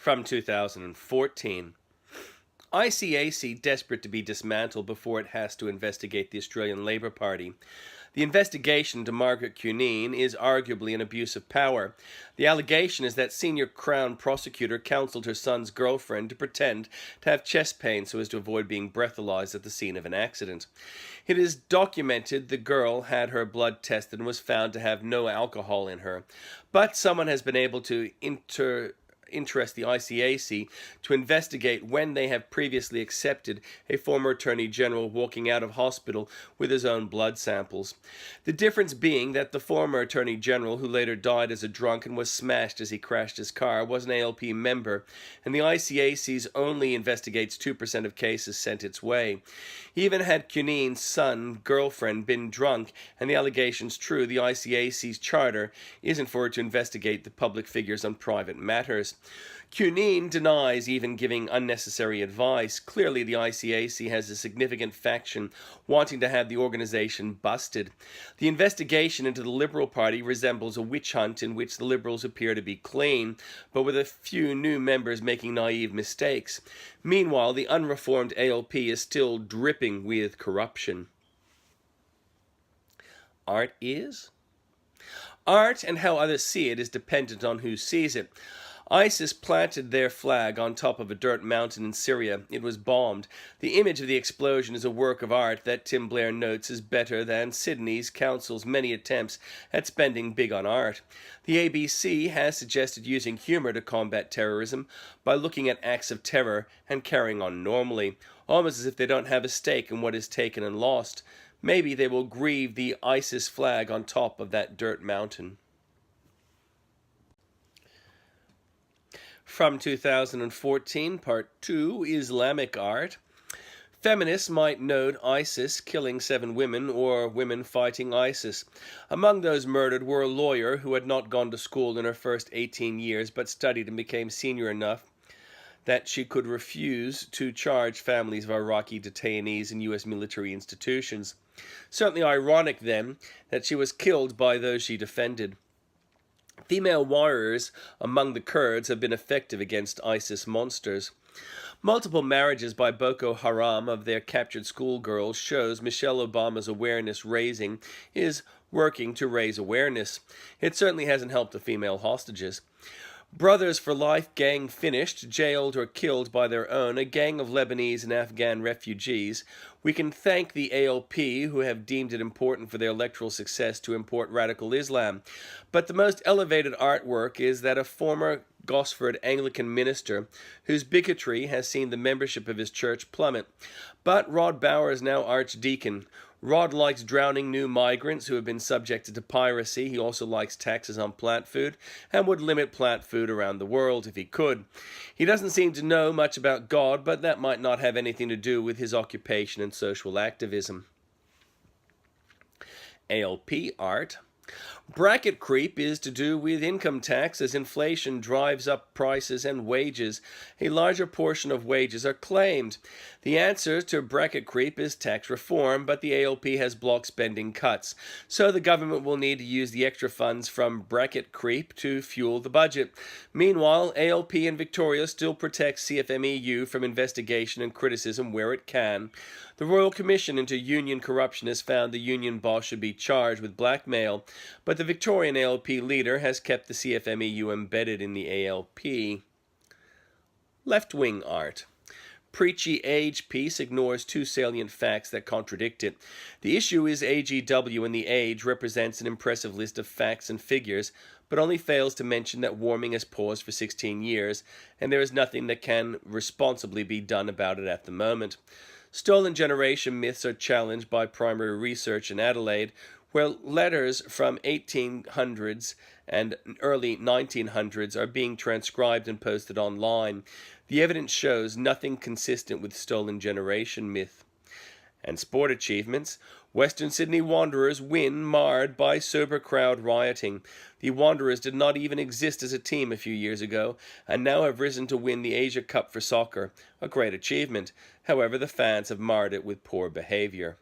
from 2014. ICAC desperate to be dismantled before it has to investigate the Australian Labor Party. The investigation into Margaret Cuneen is arguably an abuse of power. The allegation is that senior Crown prosecutor counselled her son's girlfriend to pretend to have chest pain so as to avoid being breathalysed at the scene of an accident. It is documented the girl had her blood tested and was found to have no alcohol in her, but someone has been able to interest the ICAC to investigate when they have previously accepted a former Attorney General walking out of hospital with his own blood samples. The difference being that the former Attorney General, who later died as a drunk and was smashed as he crashed his car, was an ALP member, and the ICAC only investigates 2% of cases sent its way. Even had Cuneen's son, girlfriend, been drunk and the allegations true, the ICAC's charter isn't for it to investigate the public figures on private matters. Cuneen denies even giving unnecessary advice. Clearly, the ICAC has a significant faction wanting to have the organization busted. The investigation into the Liberal Party resembles a witch hunt in which the Liberals appear to be clean, but with a few new members making naive mistakes. Meanwhile, the unreformed ALP is still dripping with corruption. Art is? Art and how others see it is dependent on who sees it. ISIS planted their flag on top of a dirt mountain in Syria. It was bombed. The image of the explosion is a work of art that Tim Blair notes is better than Sydney's council's many attempts at spending big on art. The ABC has suggested using humor to combat terrorism by looking at acts of terror and carrying on normally, almost as if they don't have a stake in what is taken and lost. Maybe they will grieve the ISIS flag on top of that dirt mountain. From 2014, Part 2, Islamic Art. Feminists might note ISIS killing 7 women or women fighting ISIS. Among those murdered were a lawyer who had not gone to school in her first 18 years but studied and became senior enough that she could refuse to charge families of Iraqi detainees in U.S. military institutions. Certainly ironic, then, that she was killed by those she defended. Female warriors among the Kurds have been effective against ISIS monsters. Multiple marriages by Boko Haram of their captured schoolgirls shows Michelle Obama's awareness raising is working to raise awareness. It certainly hasn't helped the female hostages. Brothers for Life gang finished, jailed or killed by their own, a gang of Lebanese and Afghan refugees. We can thank the ALP, who have deemed it important for their electoral success to import radical Islam. But the most elevated artwork is that of former Gosford Anglican minister, whose bigotry has seen the membership of his church plummet. But Rod Bauer is now archdeacon. Rod likes drowning new migrants who have been subjected to piracy. He also likes taxes on plant food and would limit plant food around the world if he could. He doesn't seem to know much about God, but that might not have anything to do with his occupation and social activism. ALP Art. Bracket creep is to do with income tax as inflation drives up prices and wages. A larger portion of wages are claimed. The answer to bracket creep is tax reform, but the ALP has blocked spending cuts. So the government will need to use the extra funds from bracket creep to fuel the budget. Meanwhile, ALP in Victoria still protects CFMEU from investigation and criticism where it can. The Royal Commission into Union Corruption has found the union boss should be charged with blackmail, but the Victorian ALP leader has kept the CFMEU embedded in the ALP. Left-wing art. Preachy Age piece ignores 2 salient facts that contradict it. The issue is AGW, and the Age represents an impressive list of facts and figures, but only fails to mention that warming has paused for 16 years, and there is nothing that can responsibly be done about it at the moment. Stolen generation myths are challenged by primary research in Adelaide, where letters from 1800s and early 1900s are being transcribed and posted online. The evidence shows nothing consistent with stolen generation myth. And sport achievements. Western Sydney Wanderers win marred by sober crowd rioting. The Wanderers did not even exist as a team a few years ago and now have risen to win the Asia Cup for soccer, a great achievement. However, the fans have marred it with poor behaviour.